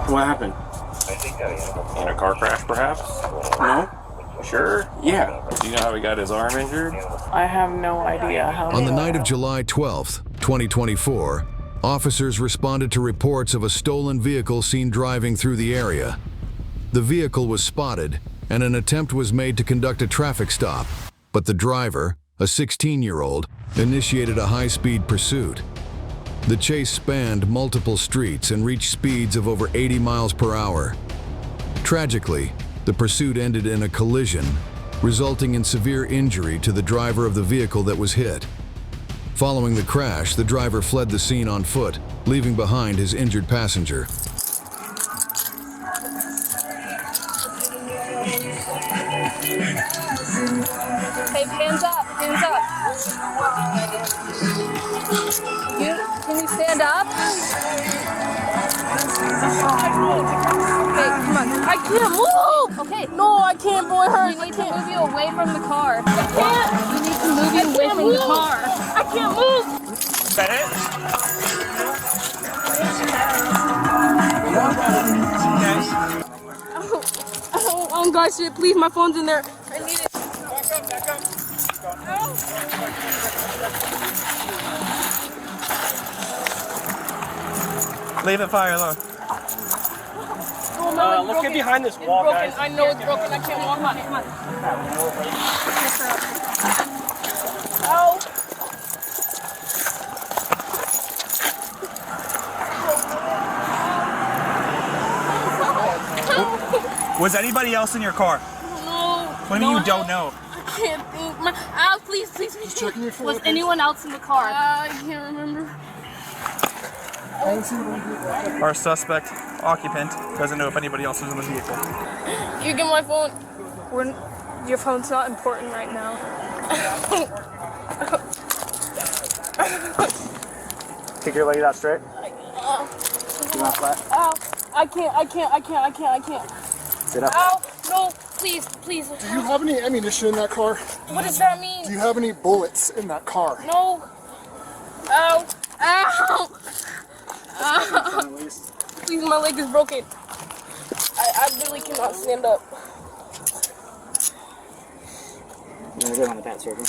What happened? In a car crash, perhaps? No? Sure? Yeah. Do you know how he got his arm injured? I have no idea how. On the night of July 12th, 2024, officers responded to reports of a stolen vehicle seen driving through the area. The vehicle was spotted, and an attempt was made to conduct a traffic stop, but the driver, a 16-year-old, initiated a high-speed pursuit. The chase spanned multiple streets and reached speeds of over 80 miles per hour. Tragically, the pursuit ended in a collision, resulting in severe injury to the driver of the vehicle that was hit. Following the crash, the driver fled the scene on foot, leaving behind his injured passenger. Hey, hands up, hands up. Can you stand up? Okay, come on. I can't move! Okay. No, I can't, boy, hurry. We need to move you away from the car. I can't. We need to move you away from the car. I can't move! Is that it? Oh, God, shit, please, my phone's in there. I need it. Back up. Leave it fire alone. Oh, no, let's get behind this wall, guys. I know it's broken. I can't walk on it. Come on. Ow. Was anybody else in your car? No. What do you mean you don't know? I can't think. Please. Was anyone else in the car? I can't remember. Our suspect occupant doesn't know if anybody else is in the vehicle. You get my phone. Your phone's not important right now. Kick your leg out straight. You want flat? Ow. I can't. Sit up. Ow. No, please. Do you have any ammunition in that car? What does that mean? Do you have any bullets in that car? No. Ow. Please, my leg is broken. I really cannot stand up. You want to go on the pants circle?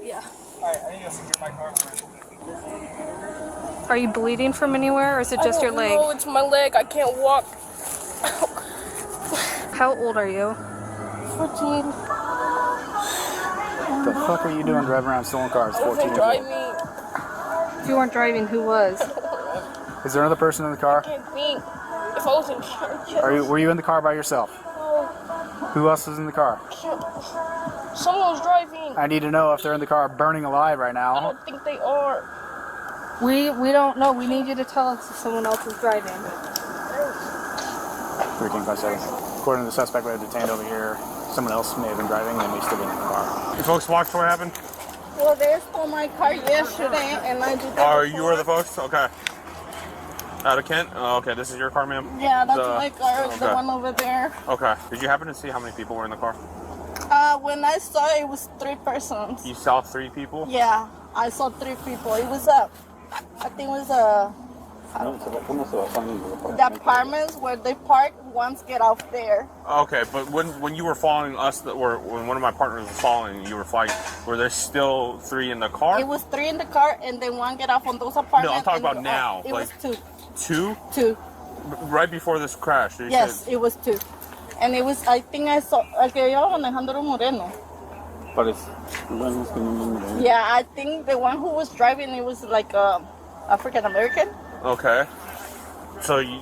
Yeah. Alright, I need to secure my car. Are you bleeding from anywhere, or is it just your leg? No, it's my leg. I can't walk. How old are you? 14. What the fuck are you doing driving around stolen cars? What if they drive me? If you weren't driving, who was? Is there another person in the car? I can't think. If I was in charge. Were you in the car by yourself? No. Who else is in the car? Someone was driving. I need to know if they're in the car burning alive right I now. don't think they are. We don't know. We need you to tell us if someone else is driving. 13.5 seconds. According to the suspect we have detained over here, someone else may have been driving and may still be in the car. You folks watched what happened? Well, they stole my car yesterday, and I did that. Oh, you were the folks? Okay. Out of Kent? Oh, okay, this is your car, ma'am? Yeah, that's my car, the okay. one over there. Okay. Did you happen to see how many people were in the car? When I saw it was 3 persons. You saw 3 people? Yeah, I saw 3 people. It was I think it was the apartments where they park. Once get off there. Okay, but when you were following us, or when one of my partners was following, you were flying. Were there still 3 in the car? It was 3 in the car, and then one get off on those apartments. No, I'm talking about now. It like, was 2. 2? 2. Right before this crash. Yes, it was 2. And it was, I think I saw, que iba manejando era Moreno. Yeah, I think the one who was driving, it was like African American. Okay. So you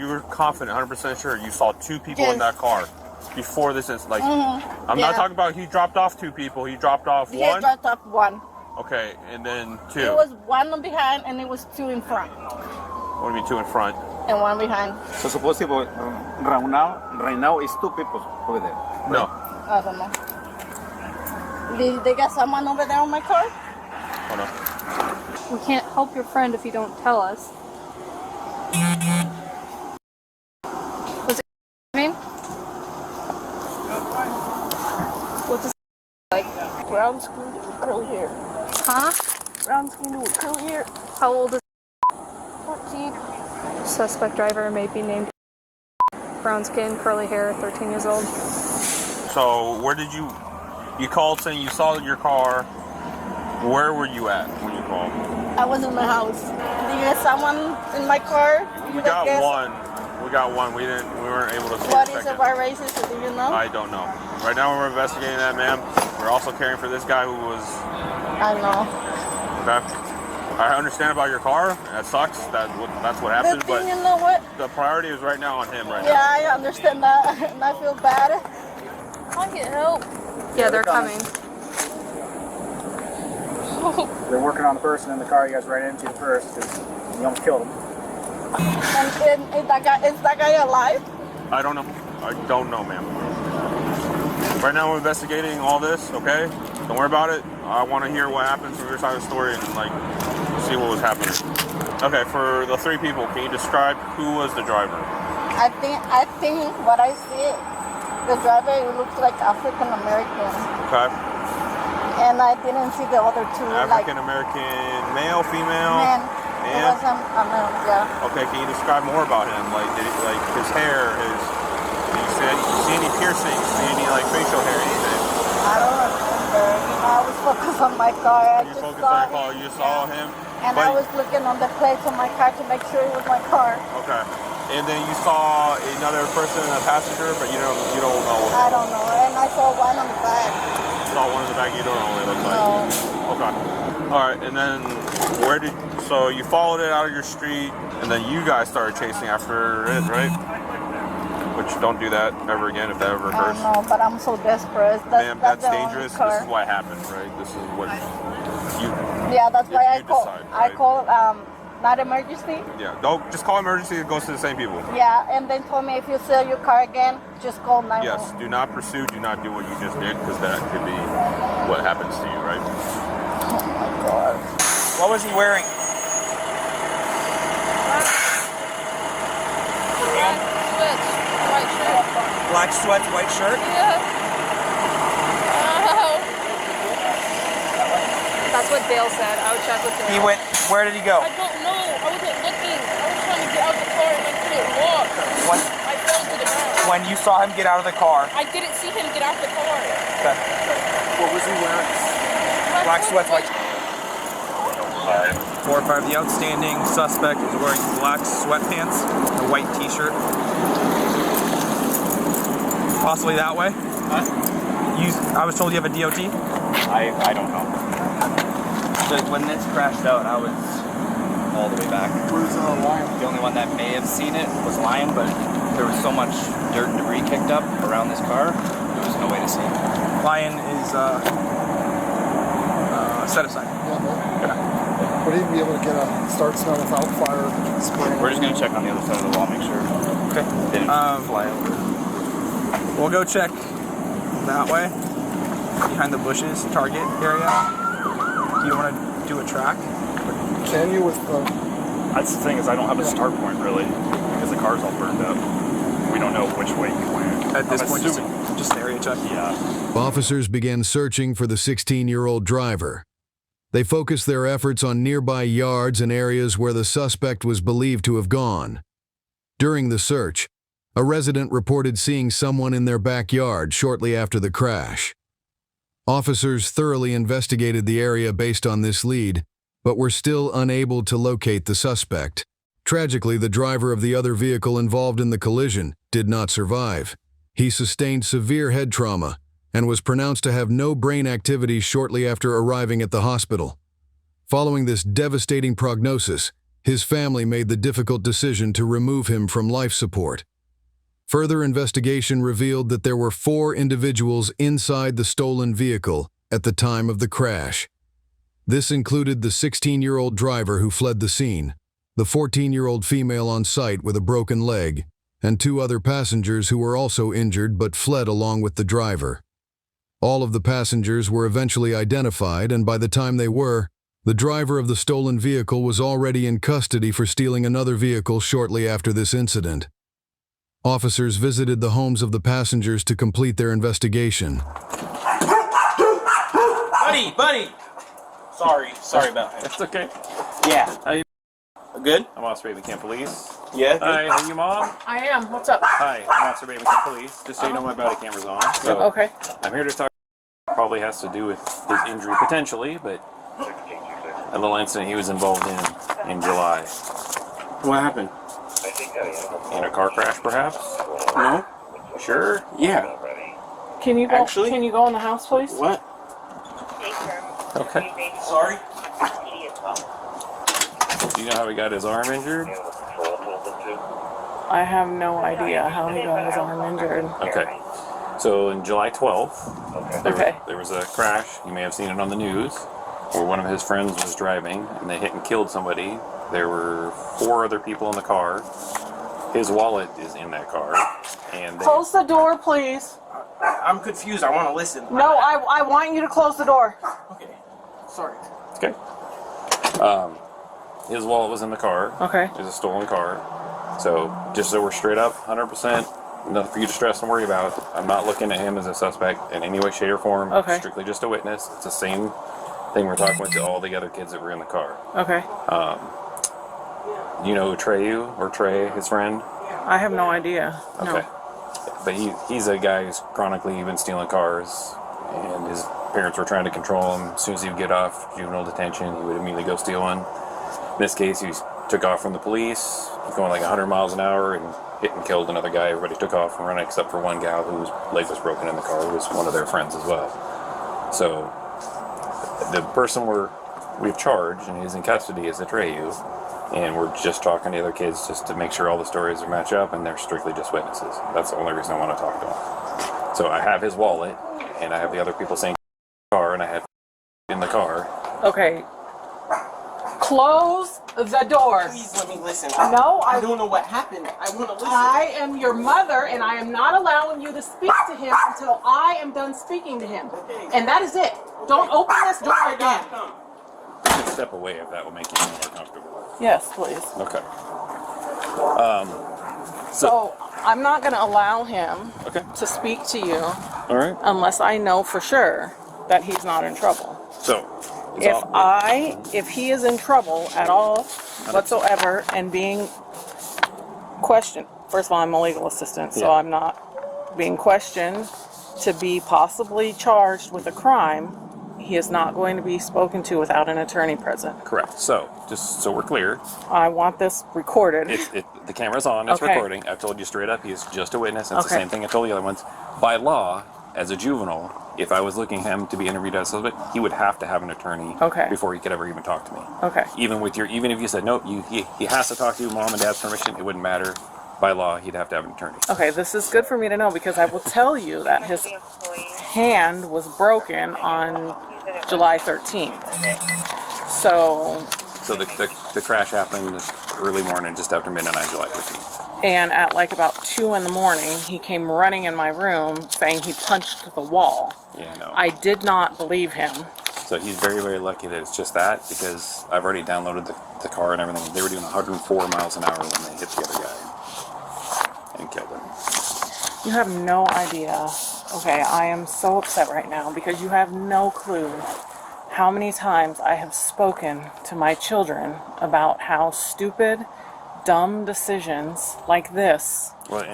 were confident, 100% sure you saw 2 people in that car before this incident. Like, I'm not talking about he dropped off 2 people. He dropped off 1. He dropped off 1. Okay, and then 2. It was 1 behind, and it was 2 in front. What do you mean 2 in front? And 1 behind. So supposedly right now is 2 people over there. No. I don't know. Did they got someone over there on my car? Hold on. We can't help your friend if you don't tell us. Was it name? What's it like? Brown skin with curly hair. Huh? Brown skin with curly hair. How old is 14. Suspect driver may be named brown skin, curly hair, 13 years old. So where did you called saying you saw your car? Where were you at when you called? I was in my house. Did you get someone in my car? We got one. We got one. We weren't able to see What the is second. a bar racist? Do you know? I don't know. Right now we're investigating that, ma'am. We're also caring for this guy who was. I know. Okay. I understand about your car. That sucks. That's what happened. The thing, But you know what? the priority is right now on him. Right Yeah, now. I understand that, and I feel bad. I get help. Yeah, they're coming. They're working on the person in the car you guys ran into first because you almost killed him. And is that guy alive? I don't know. I don't know, ma'am. Right now we're investigating all this. Okay. Don't worry about it. I want to hear what happened from your side of the story and see what was happening. Okay, for the three people, can you describe who was the driver? I think what I see, the driver looks like African American, Okay. and I didn't see the other two. African American, male, female. Man, it and was a man. Yeah. okay, can you describe more about him? Like his hair, his. Did you see any piercings? See any facial hair, anything? I don't remember. I was focused on my car. You focused on your car. You saw him. And I was looking on the plates on my car to make sure it was my car. Okay. And then you saw another person, a passenger, but you don't know. I don't know. And I saw one on the back. You saw one in the back. You don't know what it looks like. No. Okay. All right. And then so you followed it out of your street, and then you guys started chasing after it, right? Which don't do that ever again if that ever I occurs. know, but I'm so desperate. Ma'am, that's the only dangerous. car. This is what happened, right? This is what you. Yeah, that's why I you call. decide, I right? call not emergency. Yeah. Don't just call emergency. It goes to the same people. Yeah, and then told me if you sell your car again, just call 911. Yes. Do not pursue. Do not do what you just did, because that could be what happens to you, right? Oh my God. What was he wearing? Black sweats, white shirt? That's what Dale said. I would check with Dale. He went, where did he go? I don't know. I wasn't looking. I was trying to get out of the car and I couldn't walk. When, I fell to the ground. when you saw him get out of the car? I didn't see him get out of the car. Okay. What was he wearing? Black sweats, white shirt. 4 or 5. The outstanding suspect is wearing black sweatpants, a white t-shirt. Possibly that way. Huh? I was told you have a DOT? I don't know. When this crashed out, I was all the way back. Where's Lion? The only one that may have seen it was Lion, but there was so much dirt and debris kicked up around this car, there was no way to see it. Lion is set aside. Would he be able to get a start smell without fire spraying? We're just gonna check on the other side of the wall, make sure Okay. they didn't fly over. We'll go check that way, behind the bushes, target area. Do you want to do a track? Can you with the... That's the thing is I don't have a start point really because the car's all burned up. We don't know which way he went. At this I'm point, assuming- just an area check? Yeah. Officers began searching for the 16-year-old driver. They focused their efforts on nearby yards and areas where the suspect was believed to have gone. During the search, a resident reported seeing someone in their backyard shortly after the crash. Officers thoroughly investigated the area based on this lead, but were still unable to locate the suspect. Tragically, the driver of the other vehicle involved in the collision did not survive. He sustained severe head trauma and was pronounced to have no brain activity shortly after arriving at the hospital. Following this devastating prognosis, his family made the difficult decision to remove him from life support. Further investigation revealed that there were 4 individuals inside the stolen vehicle at the time of the crash. This included the 16-year-old driver who fled the scene, the 14-year-old female on site with a broken leg, and 2 other passengers who were also injured but fled along with the driver. All of the passengers were eventually identified, and by the time they were, the driver of the stolen vehicle was already in custody for stealing another vehicle shortly after this incident. Officers visited the homes of the passengers to complete their investigation. Buddy! Sorry about that. That's okay. Yeah. Good? I'm Officer Raven Camp Police. Yeah. Hi, are you mom? I am. What's up? Hi, I'm Officer Bateman Police. Just so you know, my body camera's on. So Okay. I'm here to talk. Probably has to do with his injury potentially, but a little incident he was involved in July. What happened? In a car crash, perhaps? No. Sure. Yeah. Can you go? Actually? Can you go in the house, please? What? Okay. Sorry. Do you know how he got his arm injured? I have no idea how he got his arm injured. Okay. So on July 12th, there was a crash. You may have seen it on the news, where one of his friends was driving and they hit and killed somebody. There were 4 other people in the car. His wallet is in that car, and Close the door, please. I'm confused. I want to listen. No, I want you to close the door. Okay. Sorry. okay. His wallet was in the car. Okay. It was a stolen car. So just so we're straight up, 100%, nothing for you to stress and worry about. I'm not looking at him as a suspect in any way, shape, or form. Okay. Strictly just a witness. It's the same thing we're talking with to all the other kids that were in the car. Okay. You know Treyu or Trey, his friend? I have no idea. No. Okay. But he's a guy who's chronically been stealing cars, and his parents were trying to control him. As soon as he would get off juvenile detention, he would immediately go steal one. In this case, he took off from the police, going like 100 miles an hour, and hit and killed another guy. Everybody took off and ran except for one gal whose leg was broken in the car, who was one of their friends as well. So the person we've charged and is in custody is Atreyu, and we're just talking to the other kids just to make sure all the stories are match up, and they're strictly just witnesses. That's the only reason I want to talk to them. So I have his wallet, and I have the other people saying car, and I have in the car. Okay. Close the door. Please let me listen. No, I don't know what happened. I want to listen. I am your mother, and I am not allowing you to speak to him until I am done speaking to him. Okay. And that is it. Don't open this door again. Come. You can step away if that will make you more comfortable. Yes, please. Okay. So I'm not going to allow him Okay. to speak to you All right. unless I know for sure that he's not in trouble. So, it's If he is in trouble at all whatsoever and being questioned, first of all, I'm a legal assistant, so Yeah. I'm not being questioned to be possibly charged with a crime, he is not going to be spoken to without an attorney present. correct. So, just so we're clear, I want this recorded. the camera's on, it's Okay. recording. I've told you straight up, he's just a witness. It's the Okay. same thing I told the other ones. By law, as a juvenile, if I was looking him to be interviewed as a suspect, he would have to have an attorney Okay. before he could ever even talk to me. Okay. Even if you said nope, he has to talk to you, mom and dad's permission, it wouldn't matter. By law, he'd have to have an attorney. Okay, this is good for me to know because I will tell you that his hand was broken on July 13th. So, So the crash happened early morning, just after midnight on July 15th. and at like about 2 in the morning, he came running in my room saying he punched the wall. Yeah, I know. I did not believe him. So he's very, very lucky that it's just that, because I've already downloaded the car and everything. They were doing 104 miles an hour when they hit the other guy and killed him. You have no idea. Okay, I am so upset right now because you have no clue how many times I have spoken to my children about how stupid, dumb decisions like this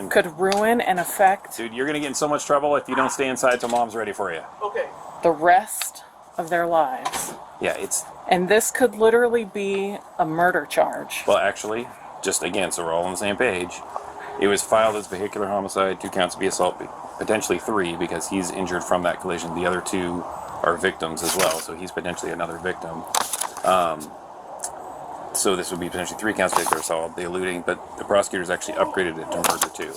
could ruin and affect Dude, you're going to get in so much trouble if you don't stay inside till mom's ready for you. Okay. the rest of their lives. Yeah, it's... And this could literally be a murder charge. Well, actually, just again, so we're all on the same page, it was filed as vehicular homicide, 2 counts of assault, potentially 3, because he's injured from that collision. The other 2 are victims as well, so he's potentially another victim. So this would be potentially 3 counts of vehicular assault, the eluding, but the prosecutors actually upgraded it to murder too.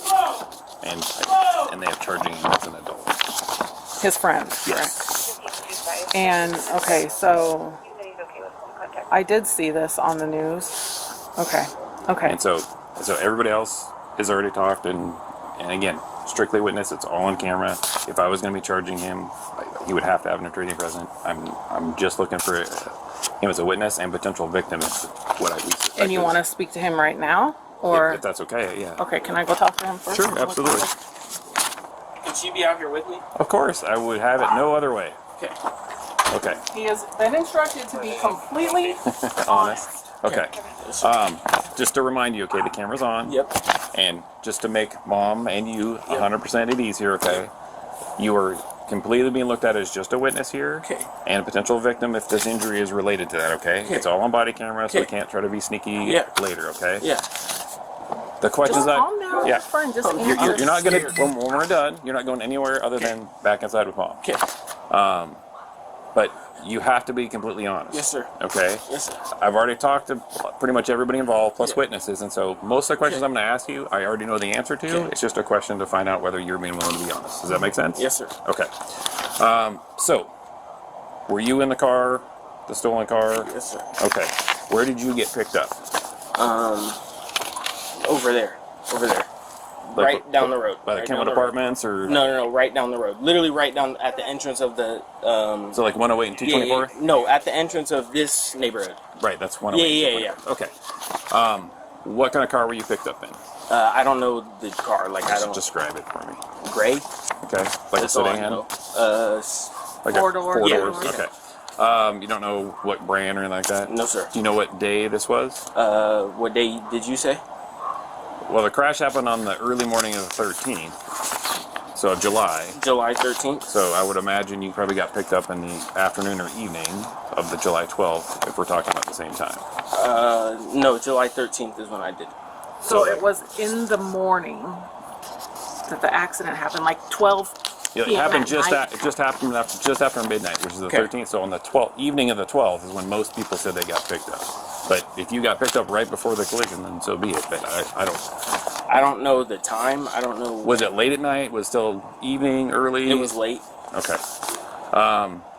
And they have charging him as an adult. His friend, Yes. correct? And, okay, so I did see this on the news. Okay, okay. And so everybody else has already talked, and again, strictly witness, it's all on camera. If I was going to be charging him, he would have to have an attorney present. I'm just looking for him as a witness and potential victim is what I suspect. And you want to speak to him right now? Or if that's okay, yeah. Okay, can I go talk to him first? Sure, absolutely. Can she be out here with me? Of course, I would have it no other way. Okay. Okay. He has been instructed to be completely honest. Okay. Just to remind you, okay, the camera's on. Yep. And just to make Mom and you 100% at ease here, okay? You are completely being looked at as just a witness here. Okay. And a potential victim if this injury is related to that, okay? Okay. It's all on body camera, so we Okay. can't try to be sneaky Yeah. later, okay? Yeah. The questions Just calm down. yeah. Fine, just You're answer. not going to, when we're done, you're not going anywhere other than back inside with Mom. Okay. But you have to be completely honest. Yes, sir. Okay? Yes, sir. I've already talked to pretty much everybody involved, plus witnesses, and so most of the questions I'm going to ask you, I already know the answer to. Okay. It's just a question to find out whether you're being willing to be honest. Does that make sense? Yes, sir. Okay. So, were you in the car, the stolen car? Yes, sir. Okay. Where did you get picked up? Over there. Over there. Like, Right down the road. By the Right Kenwood down the road. Apartments, or No, right down the road. Literally right down at the entrance of the. So like 108 and 224? No, at the entrance of this neighborhood. Right, that's 108. Yeah. Okay. What kind of car were you picked up in? I don't know the car. Like I Just don't. describe it for me. Gray. Okay. Like That's a all I sedan? know. Like Four-door. Four Yeah. doors. Yeah. Okay. You don't know what brand or anything like that? No, sir. Do you know what day this was? What day did you say? Well, the crash happened on the early morning of the 13th, so of July. July 13th. So I would imagine you probably got picked up in the afternoon or evening of the July 12th, if we're talking about the same time. No, July 13th is when I did. So it was in the morning that the accident happened, like 12 It p.m. happened at just night. just after midnight, which is the Okay. 13th. So on the 12th evening of the 12th is when most people said they got picked up. But if you got picked up right before the collision, then so be it. But I don't know the time. I don't know. Was it late at night? Was it still evening, early? It was late. Okay.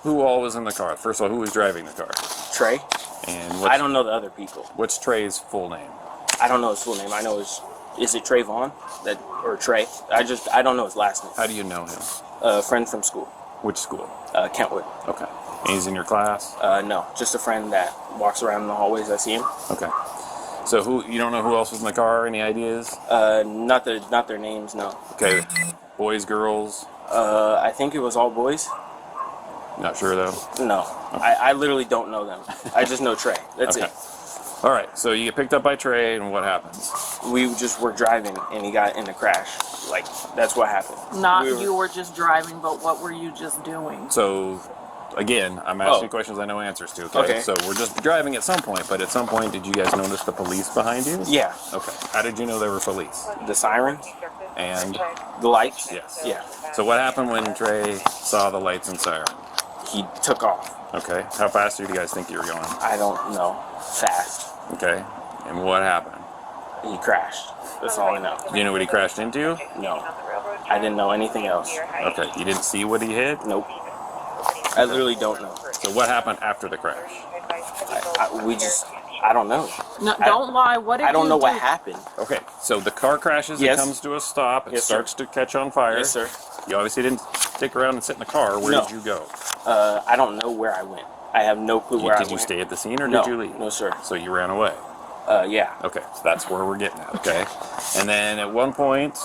Who all was in the car? First of all, who was driving the car? Trey. And I don't know the other people. What's Trey's full name? I don't know his full name. I know is it Trayvon? Or Trey? I don't know his last name. How do you know him? A friend from school. Which school? Kentwood. Okay. And he's in your class? No, just a friend that walks around in the hallways. I see him. Okay. So you don't know who else was in the car? Any ideas? Not their names. No. Okay. Boys, girls? I think it was all boys. Not sure though. No, I literally don't know them. I just know Trey. That's Okay. it. All right. So you get picked up by Trey, and what happens? We just were driving and he got in a crash. Like that's what happened. Not We were- you were just driving, but what were you just doing? So, again, I'm asking questions I know answers to. Okay? So we're just driving at some point, but at some point, did you guys notice the police behind you? Yeah. Okay. How did you know there were police? The sirens. And the lights. Yes. Yeah. So what happened when Trey saw the lights and siren? He took off. Okay. How fast do you guys think you were going? I don't know. Fast. Okay. And what happened? He crashed. That's all I know. Do you know what he crashed into? No. I didn't know anything else. Okay. You didn't see what he hit? Nope. I literally don't know. So what happened after the crash? I don't know. No, don't lie. What did I don't you know do? what happened. Okay. So the car crashes, Yes. it comes to a stop, it Yes, sir. starts to catch on fire. Yes, sir. You obviously didn't stick around and sit in the car. Where No. did you go? I don't know where I went. I have no clue where I went. Did you stay at the scene or No. did you leave? No, sir. So you ran away. Yeah. Okay, so that's where we're getting at. Okay. And then at one point,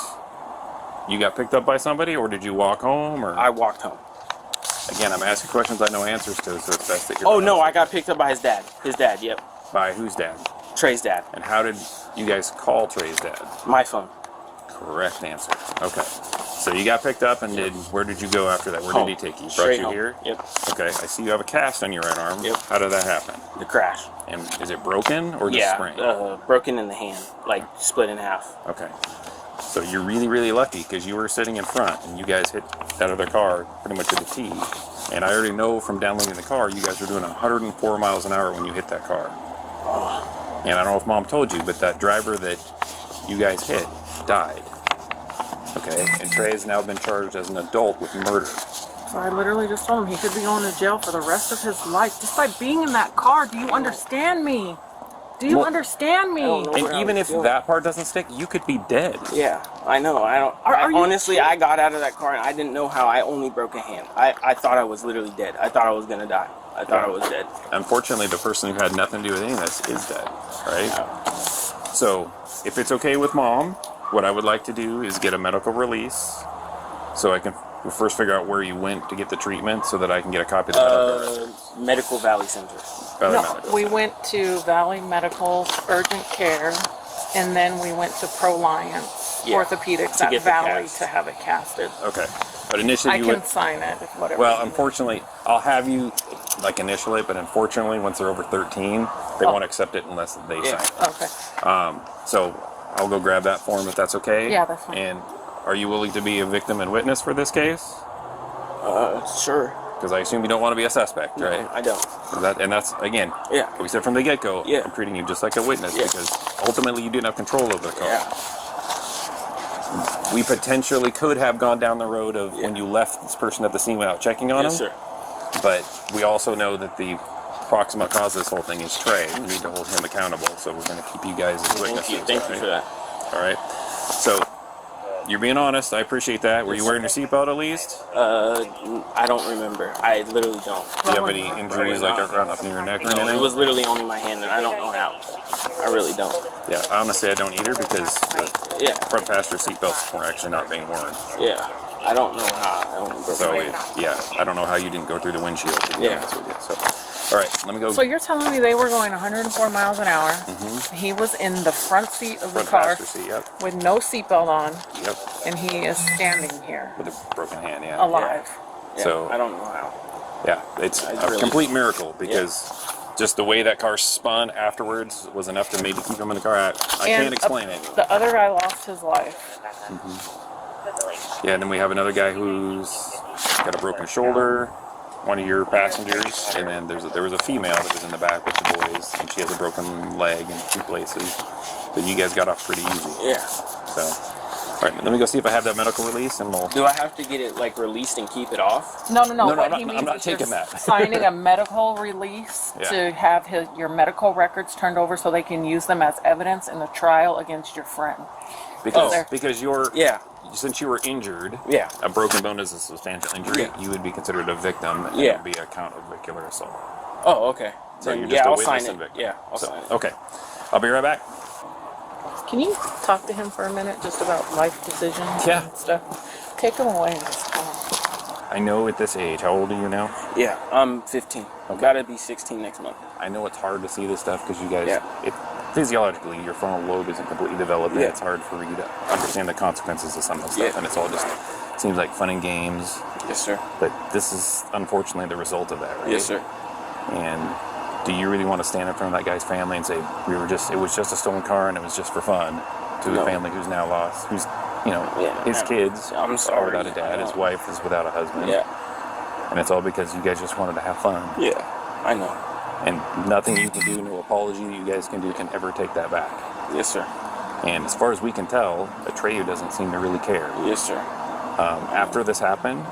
you got picked up by somebody, or did you walk home? Or I walked home. Again, I'm asking questions I know answers to, so it's best that you're. Oh no, I got picked up by his dad. His dad. Yep. By whose dad? Trey's dad. And how did you guys call Trey's dad? My phone. Correct answer. Okay. So you got picked up, and where did you go after that? Where Home. did he take you? Brought Straight you home. here? Yep. Okay. I see you have a cast on your right arm. Yep. How did that happen? The crash. And is it broken or just Yeah. sprained? Broken in the hand, like split in half. Okay. So you're really, really lucky because you were sitting in front and you guys hit that other car pretty much to the T. And I already know from downloading the car, you guys were doing 104 miles an hour when you hit that car. And I don't know if Mom told you, but that driver that you guys hit died. Okay? And Trey has now been charged as an adult with murder. So I literally just told him he could be going to jail for the rest of his life just by being in that car. Do you understand me? Do you Well, understand me? And even if that part doesn't stick, you could be dead. Yeah, I know. I don't. Are you honestly, I got out of that car and I didn't know how. I only broke a hand. I thought I was literally dead. I thought I was gonna die. I thought I was dead. Unfortunately, the person who had nothing to do with any of this is dead, right? So, if it's okay with Mom, what I would like to do is get a medical release so I can we'll first figure out where you went to get the treatment so that I can get a copy of the Medical Valley Center. We went to Valley Medical Urgent Care, and then we went to ProLiance Orthopedics To at get the Valley cast. to have it casted. Okay. But initially I you can went... sign it, if whatever. Well, unfortunately, I'll have you, like, initial it, but unfortunately, once they're over 13, they won't accept it unless they sign it. Okay. So I'll go grab that form if that's okay. Yeah, that's fine. And are you willing to be a victim and witness for this case? Sure. Because I assume you don't want to be a suspect, right? I don't. And that's, again, Yeah. we said from the get-go, Yeah. I'm treating you just like a witness Yeah. because ultimately you didn't have control over the car. Yeah. We potentially could have gone down the road of when you left this person at the scene without checking on Yes, him. sir. But we also know that the proximate cause of this whole thing is Trey. We need to hold him accountable, so we're going to keep you guys as witnesses. Thank you for that. All right. So you're being honest. I appreciate that. Were you wearing your seatbelt at least? I don't remember. I literally don't. Do you have any injuries like around up near your neck or anything? It was literally only my hand, and I don't know how. I really don't. Yeah, honestly, I don't either because the Yeah. front passenger seatbelts were actually not being worn. Yeah. I don't know how. I don't know. So yeah, I don't know how you didn't go through the windshield. To be honest with you. So, all right, let me go. So you're telling me they were going 104 miles an hour. He was in the front seat of the Front car passenger seat, yep. with no seatbelt on, Yep. and he is standing here With a broken hand, yeah. alive. Yeah, So I don't know how. yeah, it's I a really- complete miracle because just the way that car spun afterwards was enough to maybe keep him in the car. I And can't explain it. The other guy lost his life. Yeah, and then we have another guy who's got a broken shoulder, one of your passengers, and then there was a female that was in the back with the boys, and she has a broken leg in 2 places. But you guys got off pretty easy. Yeah. So, all right, let me go see if I have that medical release, and we'll. Do I have to get it like released and keep it off? No. No, What I'm he not- means I'm not is you're taking that. signing a medical release Yeah. to have your medical records turned over so they can use them as evidence in the trial against your friend. Because you're since you were injured, Yeah. a broken bone is a substantial injury. Yeah. You would be considered a victim, and Yeah. it would be a count of vehicular assault. Oh, okay. So Then, you're just a I'll witness sign and it. victim. Yeah, I'll So, sign it. okay, I'll be right back. Can you talk to him for a minute just about life decisions Yeah. and stuff? Take him away and just tell him. I know at this age, how old are you now? Yeah, I'm 15. I've got to be 16 next month. I know it's hard to see this stuff because you guys, Yeah. physiologically, your frontal lobe isn't completely developed, and Yeah. it's hard for you to understand the consequences of some of the stuff, Yeah. and it's all just seems like fun and games. Yes, sir. But this is unfortunately the result of that, right? Yes, sir. And do you really want to stand in front of that guy's family and say it was just a stolen car and it was just for fun to No. a family who's now lost, who's his Yeah. kids I'm are sorry. without a dad, his wife is without a husband, Yeah. and it's all because you guys just wanted to have fun. Yeah, I know. And nothing you can do, no apology you guys can do can ever take that back. Yes, sir. And as far as we can tell, Atreyu doesn't seem to really care. Yes, sir. After this happened,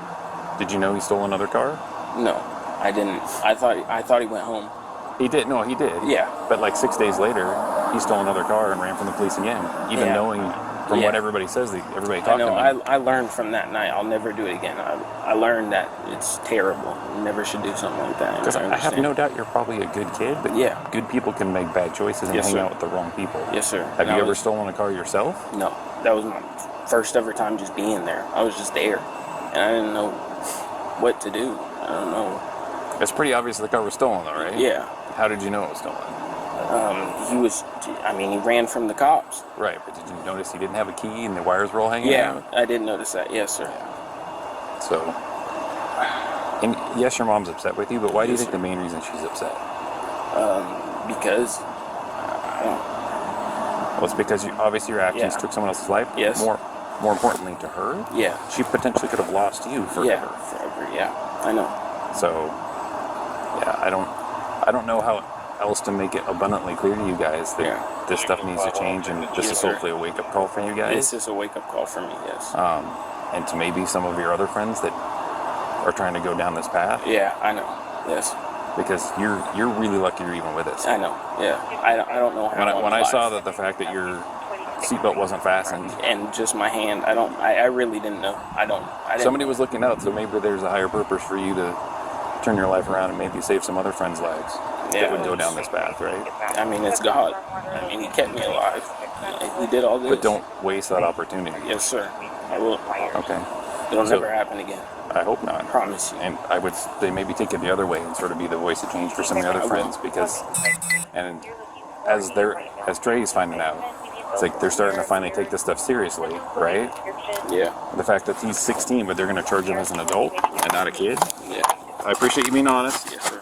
did you know he stole another car? No, I didn't. I thought he went home. He did. No, he did. Yeah. But like 6 days later, he stole another car and ran from the police again, even Yeah. knowing from Yeah. what everybody says, everybody I talked to know. him. I learned from that night. I'll never do it again. I learned that it's terrible. You never should do something like that. Because I have understand. no doubt you're probably a good kid, but Yeah. good people can make bad choices and Yes, hang sir. out with the wrong people. Yes, sir. Have And you I ever was- stolen a car yourself? No, that was my first ever time just being there. I was just there, and I didn't know what to do. I don't know. It's pretty obvious the car was stolen, though, right? Yeah. How did you know it was stolen? He ran from the cops. Right, but did you notice he didn't have a key and the wires were all hanging Yeah, out? I did notice that. Yes, sir. So, and yes, your mom's upset with you, but why do you think the main reason she's upset? Because Well, it's because obviously your actions Yeah. took someone else's life. Yes. More importantly to her, Yeah. she potentially could have lost you forever. Yeah, forever. Yeah, I know. So, yeah, I don't know how else to make it abundantly clear to you guys that this stuff needs to change, and this Yes, is sir. hopefully a wake-up call for you guys. This is a wake-up call for me. Yes. And to maybe some of your other friends that are trying to go down this path. Yeah, I know. Yes. Because you're really lucky you're even with us. I know. Yeah. I don't know how. When I saw that the fact that your seatbelt wasn't fastened and just my hand, I really didn't know. I didn't. Somebody was looking out, so maybe there's a higher purpose for you to turn your life around and maybe save some other friends' lives that would go down this path, right? I mean, it's God. I mean, He kept me alive. He did all this. But don't waste that opportunity. Yes, sir. I will. Okay. It'll So- never happen again. I hope not. I promise you. And I would they maybe take it the other way and sort of be the voice of change for some of the other friends because, and as Trey's finding out, it's like they're starting to finally take this stuff seriously, right? Yeah. The fact that he's 16, but they're going to charge him as an adult and not a kid. Yeah. I appreciate you being honest. Yes, sir.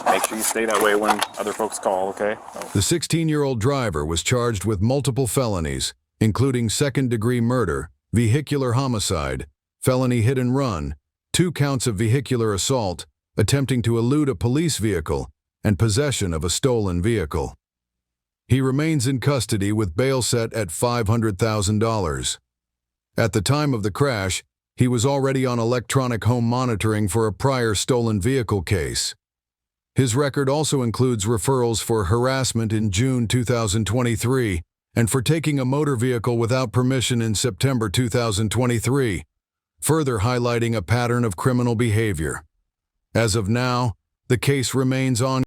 Make sure you stay that way when other folks call, okay? The 16-year-old driver was charged with multiple felonies, including second-degree murder, vehicular homicide, felony hit and run, 2 counts of vehicular assault, attempting to elude a police vehicle, and possession of a stolen vehicle. He remains in custody with bail set at $500,000. At the time of the crash, he was already on electronic home monitoring for a prior stolen vehicle case. His record also includes referrals for harassment in June 2023 and for taking a motor vehicle without permission in September 2023, further highlighting a pattern of criminal behavior. As of now, the case remains on